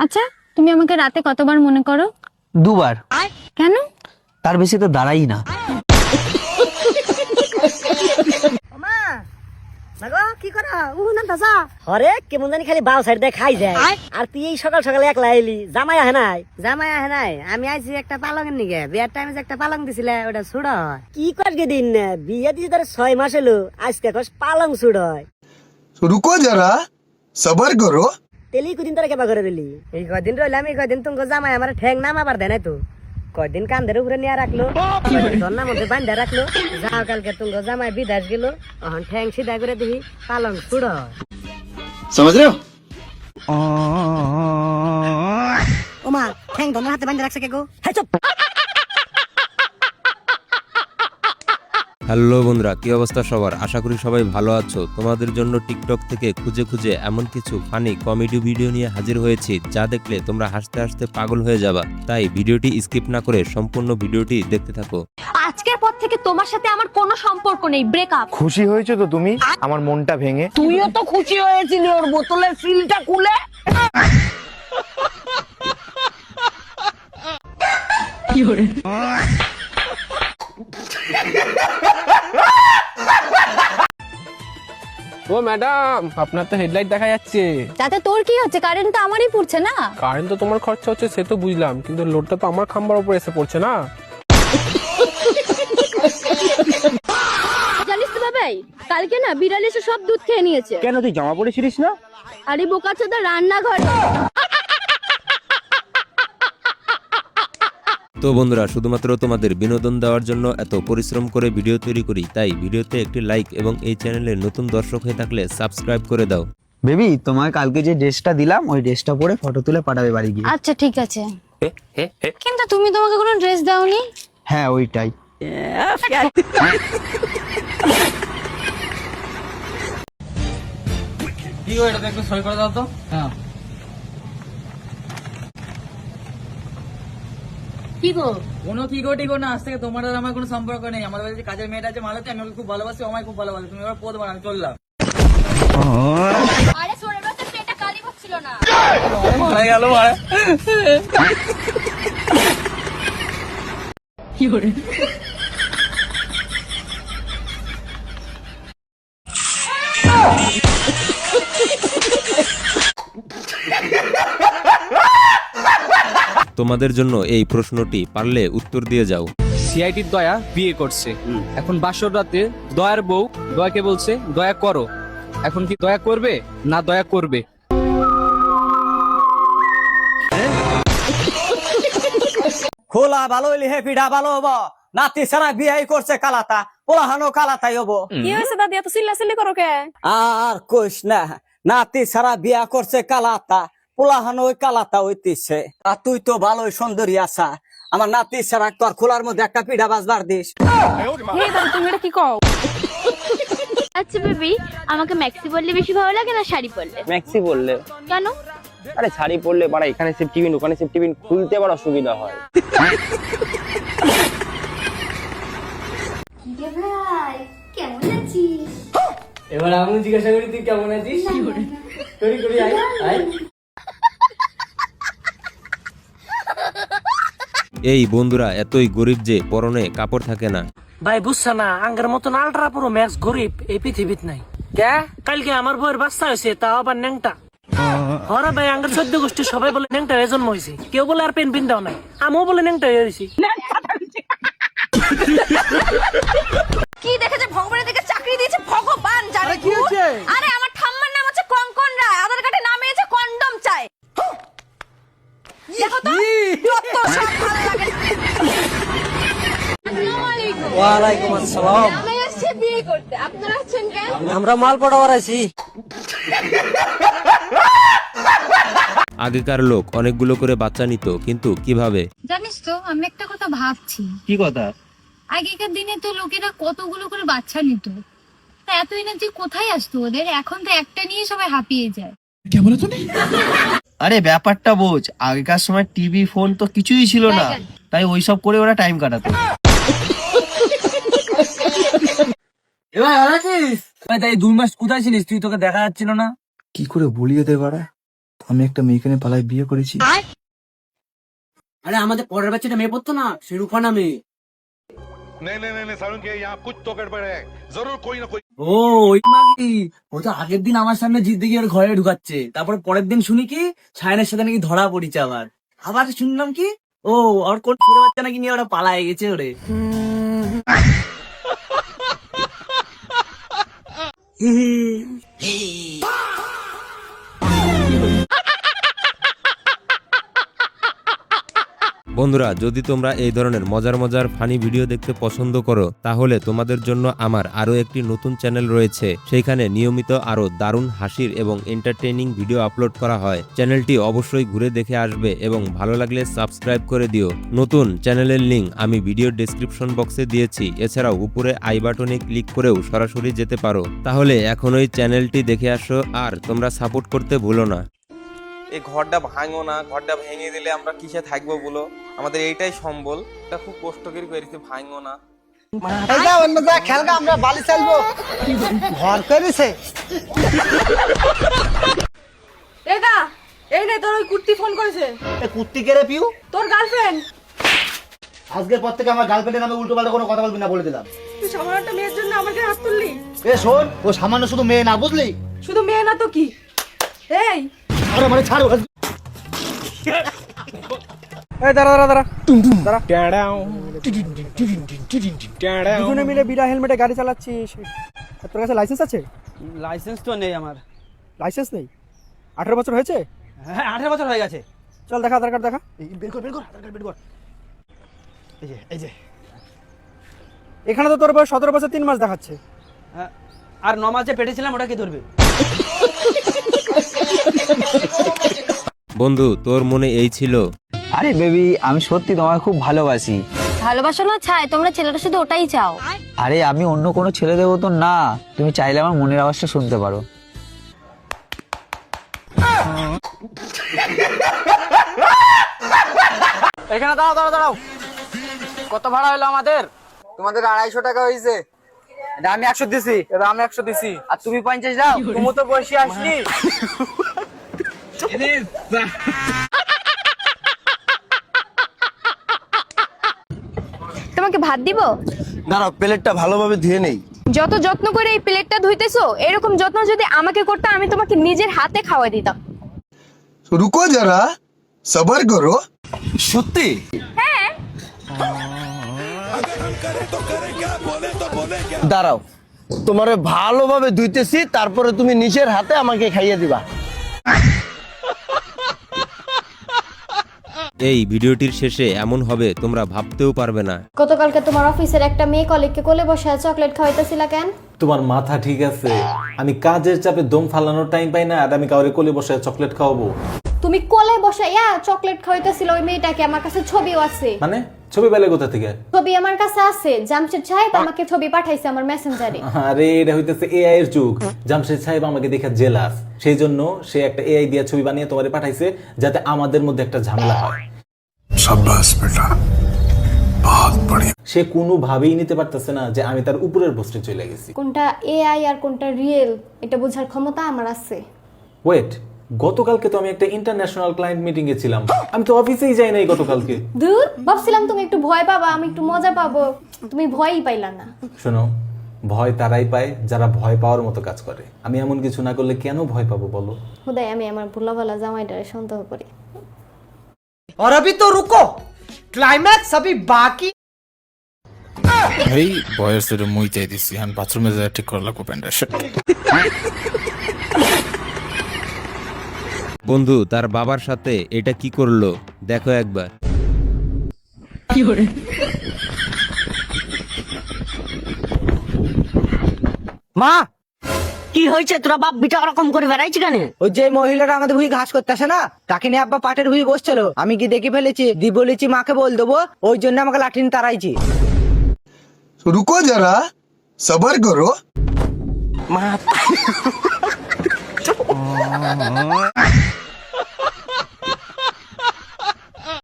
আচ্ছা, তুমি আমাকে রাতে কতবার মনে করো? দুবার। কেন? তার বেশি তো দাঁড়াই না। কি করা হরে কেমন জানি খালি বাউ সাইড দিয়ে খাই যায়। আর তুই এই সকাল সকালে একলা এলি, জামাই আহে নাই? জামাই আহে নাই, আমি আইছি একটা পালং নিগে। বিয়ার টাইমে যে একটা পালং দিছিলে ওটা ছুড় হয়। কি করবি দিন না বিয়ে দিছি তার 6 মাস হলো, আজকে কস পালং ছুড় হয়। रुको जरा सबर करो। তেলি কদিন তোরা কেবা করে দিলি? এই কদিন রইলাম, এই কদিন তুমি জামাই আমার ঠ্যাং নামাবার দেয় নাই তো। কদিন কান্দের উপরে নিয়ে রাখলো, ধন্নার মধ্যে বান্ধা রাখলো। যাও কালকে তুমি জামাই বিদেশ গেল, এখন ঠ্যাং সিধা করে দিহি পালং ছুড় হয়। समझ रहे हो? ও মা, ঠ্যাং ধন্নার হাতে বান্ধা রাখছে কে গো? হ্যাঁ চুপ। হ্যালো বন্ধুরা, কি অবস্থা সবার? আশা করি সবাই ভালো আছো। তোমাদের জন্য টিকটক থেকে খুঁজে খুঁজে এমন কিছু ফানি কমেডি ভিডিও নিয়ে হাজির হয়েছি যা দেখলে তোমরা হাসতে হাসতে পাগল হয়ে যাবা। তাই ভিডিওটি স্কিপ না করে সম্পূর্ণ ভিডিওটি দেখতে থাকো। আজকের পর থেকে তোমার সাথে আমার কোনো সম্পর্ক নেই, ব্রেকআপ। খুশি হয়েছে তো তুমি আমার মনটা ভেঙে? তুইও তো খুশি হয়েছিলি ওর বোতলের সিলটা খুলে। ও ম্যাডাম, আপনার তো হেডলাইট দেখা যাচ্ছে। তাতে তোর কি হচ্ছে? কারেন্ট তো আমারই পড়ছে না। কারেন্ট তো তোমার খরচা হচ্ছে সে তো বুঝলাম, কিন্তু লোডটা তো আমার খাম্বার উপর এসে পড়ছে না। জানিস তো বাবাই, কালকে না বিড়াল এসে সব দুধ খেয়ে নিয়েছে। কেন তুই জামা পরেছিলিস না? আরে বোকাচোদা, রান্নাঘরে। তো বন্ধুরা, শুধুমাত্র তোমাদের বিনোদন দেওয়ার জন্য এত পরিশ্রম করে ভিডিও তৈরি করি, তাই ভিডিওতে একটি লাইক এবং এই চ্যানেলে নতুন দর্শক হয়ে থাকলে সাবস্ক্রাইব করে দাও। বেবি, তোমায় কালকে যে ড্রেসটা দিলাম ওই ড্রেসটা পরে ফটো তুলে পাঠাবে বাড়ি গিয়ে। আচ্ছা ঠিক আছে, কিন্তু তুমি তোমাকে কোনো ড্রেস দাওনি। হ্যাঁ ওইটাই। কি গো, এটা একটু সই করে দাও তো। হ্যাঁ, কি গো? কোনো কি গো টিগো না, আজ থেকে তোমার আর আমার কোনো সম্পর্ক নেই। আমাদের বাড়িতে কাজের মেয়েটা আছে মালতী, আমি ওকে খুব ভালোবাসি, ও আমায় খুব ভালোবাসে। তুমি এবার পদ বানা, আমি চললাম। আরে শোনে না, তো পেটটা কালি হচ্ছিল না। মারা গেল মারা। তোমাদের জন্য এই প্রশ্নটি পারলে উত্তর দিয়ে যাও। সিআইটির দয়া বিয়ে করছে, এখন বাসর রাতে দয়ার বউ দয়াকে বলছে দয়া করো। এখন কি দয়া করবে না দয়া করবে? খোলা ভালো হইলি হে পিঠা ভালো হবো। নাতি সারা বিয়াই করছে কালাতা, পোলাহানো কালাতাই হবো। কি হয়েছে দাদি, এত চিল্লাচিল্লি করো কে? আর কইস না, নাতি সারা বিয়া করছে কালাতা, পোলাহানো ওই কালাতা হইতিছে। আর তুই তো ভালোই সুন্দরী আছা, আমার নাতি সারা তোর খোলার মধ্যে একটা পিঠা বাজবার দিস। হে দাদি, তুমি এটা কি কও? আচ্ছা বেবি, আমাকে ম্যাক্সি পরলে বেশি ভালো লাগে না শাড়ি পরলে? ম্যাক্সি বললে? কেন? আরে শাড়ি পরলে বাড়া এখানে সেফ টিফিন ওখানে সেফ টিফিন খুলতে বড় অসুবিধা হয়। ভাই কেমন আছিস? এবার আমি জিজ্ঞাসা করি, তুই কেমন আছিস? করি করি, আয় আয়। এই বন্ধুরা এতই গরিব যে পরনে কাপড় থাকে না। ভাই বুঝছা না, আঙ্গের মতন আলট্রা পুরো ম্যাক্স গরিব এই পৃথিবীত নাই। কে কালকে আমার বউয়ের বাচ্চা হয়েছে, তাও আবার ন্যাংটা। হরা ভাই, আঙ্গের 14 গোষ্ঠী সবাই বলে ন্যাংটা হয়ে জন্ম হয়েছে, কেউ বলে আর পেন দাও নাই, আমিও বলে ন্যাংটা হয়েছি। কি দেখেছে ভগবানের দিকে চাকরি দিয়েছে ভগবান জানে। কি হচ্ছে? আরে আমার ঠাম্মার নাম হচ্ছে কঙ্কন রায়, আধার কার্ডে নামে আছে কন্ডম চাই। দেখো তো, যত সব ভালো লাগে। আসসালামু আলাইকুম। ওয়ালাইকুম আসসালাম। আমি আসছি বিয়ে করতে, আপনারা আছেন কেন? আমরা মাল পড়াবার আছি। আগেকার লোক অনেকগুলো করে বাচ্চা নিত, কিন্তু কিভাবে? জানিস তো, আমি একটা কথা ভাবছি। কি কথা? আগেকার দিনে তো লোকেরা কতগুলো করে বাচ্চা নিত, তা এত এনার্জি কোথায় আসতো ওদের? এখন তো একটা নিয়ে সবাই হাঁপিয়ে যায়। আরে ব্যাপারটা বোঝ, আগেকার সময় টিভি ফোন তো কিছুই ছিল না, তাই ওইসব করে ওরা টাইম কাটাতো। এবার ভালো আছিস? তাই 2 মাস কোথায় ছিলিস তুই? তোকে দেখা যাচ্ছিল না। কি করে বলিয়ে দে বাড়া? আমি একটা মেয়েকে নিয়ে পালায় বিয়ে করেছি। আরে আমাদের পরের বাচ্চাটা মেয়ে পড়তো না, সে রূপা নামে। ও ওই মাগি, ও তো আগের দিন আমার সামনে জিদ্দি গিয়ে ওর ঘরে ঢুকাচ্ছে, তারপরে পরের দিন শুনি কি সায়নের সাথে নাকি ধরা পড়িছে। আবার আবার শুনলাম কি ও ওর কোন ছোট বাচ্চা নাকি নিয়ে ওরা পালায় গেছে ওরে। বন্ধুরা, যদি তোমরা এই ধরনের মজার মজার ফানি ভিডিও দেখতে পছন্দ করো, তাহলে তোমাদের জন্য আমার আরো একটি নতুন চ্যানেল রয়েছে। সেইখানে নিয়মিত আরো দারুণ হাসির এবং এন্টারটেইনিং ভিডিও আপলোড করা হয়। চ্যানেলটি অবশ্যই ঘুরে দেখে আসবে এবং ভালো লাগলে সাবস্ক্রাইব করে দিও। নতুন চ্যানেলের লিংক আমি ভিডিও ডেসক্রিপশন বক্সে দিয়েছি। এছাড়াও উপরে আই বাটনে ক্লিক করেও সরাসরি যেতে পারো। তাহলে এখনই চ্যানেলটি দেখে আসো আর তোমরা সাপোর্ট করতে ভুলো না। এই ঘরটা ভাঙো না, ঘরটা ভেঙে দিলে আমরা কিসে থাকবো বলো? আমাদের এইটাই সম্বল, এটা খুব কষ্ট করে করেছি, ভাঙো না। অন্য যা খেলগা, আমরা বালি চালবো ঘর করেছে। এগা এই নে তোর ওই কুর্তি ফোন করেছে। কুত্তি কেড়ে পিউ, তোর গার্লফ্রেন্ড। আজকের পর থেকে আমার গার্লফ্রেন্ডের নামে উল্টো পাল্টা কোনো কথা বলবি না বলে দিলাম। তুই সামান্য একটা মেয়ের জন্য আমাকে হাত তুললি। এ শোন, ও সামান্য শুধু মেয়ে না, বুঝলি? শুধু মেয়ে না তো কি? এই আরে মানে ছাড়। এই দাঁড়া দাঁড়া দাঁড়া দাঁড়া, দুজনে মিলে বিনা হেলমেটে গাড়ি চালাচ্ছিস, তোর কাছে লাইসেন্স আছে? লাইসেন্স তো নেই আমার। লাইসেন্স নেই? 18 বছর হয়েছে? হ্যাঁ 18 বছর হয়ে গেছে। চল দেখা, আধার কার্ড দেখা। বের কর আধার কার্ড বের কর। এই যে এখানে তো তোর বয়স 17 বছর 3 মাস দেখাচ্ছে। আর 9 মাসে পেটেছিলাম, ওটা কি ধরবে? বন্ধু, তোর মনে এই ছিল? আরে বেবি, আমি সত্যি তোমায় খুব ভালোবাসি। ভালোবাসা না চাই, তোমরা ছেলেটা শুধু ওটাই চাও। আরে আমি অন্য কোনো ছেলে দেবো তো না, তুমি চাইলে আমার মনের আওয়াজটা শুনতে পারো। এখানে দাঁড়াও দাঁড়াও দাঁড়াও, কত ভাড়া হলো আমাদের? তোমাদের 250 টাকা হয়েছে। এটা আমি 100 দিছি। এটা আমি 100 দিছি। আর তুমি 50 দাও, তুমি তো বসে আসলি। তোমাকে ভাত দিব? দাঁড়াও, প্লেটটা ভালোভাবে ধুয়ে নেই। যত যত্ন করে এই প্লেটটা ধুইতেছো, এরকম যত্ন যদি আমাকে করতে, আমি তোমাকে নিজের হাতে খাওয়াই দিতাম। रुको जरा सबर करो। সত্যি? হ্যাঁ। দাঁড়াও, তোমারে ভালোভাবে ধুইতেছি, তারপরে তুমি নিজের হাতে আমাকে খাইয়ে দিবা। এই ভিডিওটির শেষে এমন হবে তোমরা ভাবতেও পারবে না। গতকালকে তোমার অফিসের একটা মেয়ে কলিগকে কোলে বসে চকলেট খাওয়াইতেছিলা কেন? তোমার মাথা ঠিক আছে? আমি কাজের চাপে দম ফালানোর টাইম পাই না, আর আমি কাউরে কোলে বসে চকলেট খাওয়াবো? তুমি কোলে বসাইয়া চকলেট খাওয়াইতেছিল ওই মেয়েটাকে, আমার কাছে ছবিও আছে। মানে ছবি পেলে কোথা থেকে? ছবি আমার কাছে আছে, জামশেদ সাহেব আমাকে ছবি পাঠাইছে আমার মেসেঞ্জারে। আরে এটা হইতেছে এআই এর যুগ। জামশেদ সাহেব আমাকে দেখে জেলাস, সেই জন্য সে একটা এআই দিয়ে ছবি বানিয়ে তোমারে পাঠাইছে, যাতে আমাদের মধ্যে একটা ঝামেলা হয়। शाबाश बेटा, बहुत बढ़िया। সে কোনোভাবেই নিতে পারতেছে না যে আমি তার উপরের পোস্টে চলে গেছি। কোনটা এআই আর কোনটা রিয়েল এটা বোঝার ক্ষমতা আমার আছে। ওয়েট, গতকালকে তো আমি একটা ইন্টারন্যাশনাল ক্লায়েন্ট মিটিং এ ছিলাম, আমি তো অফিসেই যাই নাই গতকালকে। দূর, ভাবছিলাম তুমি একটু ভয় পাবা, আমি একটু মজা পাবো, তুমি ভয়ই পাইলা না। শোনো, ভয় তারাই পায় যারা ভয় পাওয়ার মতো কাজ করে। আমি এমন কিছু না করলে কেন ভয় পাবো বলো? খুদাই, আমি আমার ভোলাভালা জামাইটারে সন্দেহ করি। और अभी तो रुको, क्लाइमैक्स अभी बाकी। এই বয়স ধরে মুইতে দিছি, এখন বাথরুমে যা ঠিক করা লাগবে প্যান্ডা। বন্ধু তার বাবার সাথে এটা কি করলো দেখো একবার। মা, কি হয়েছে? তোরা বাপ বিটা ওরকম করে বেড়াইছি কেন? ওই যে মহিলাটা আমাদের ভুঁই ঘাস করতে আসে না, তাকে নিয়ে আব্বা পাটের ভুঁই বসছিল, আমি কি দেখে ফেলেছি, দি বলেছি মাকে বল দেবো, ওই জন্য আমাকে লাঠি নিয়ে তাড়াইছি। रुको जरा सबर करो। মা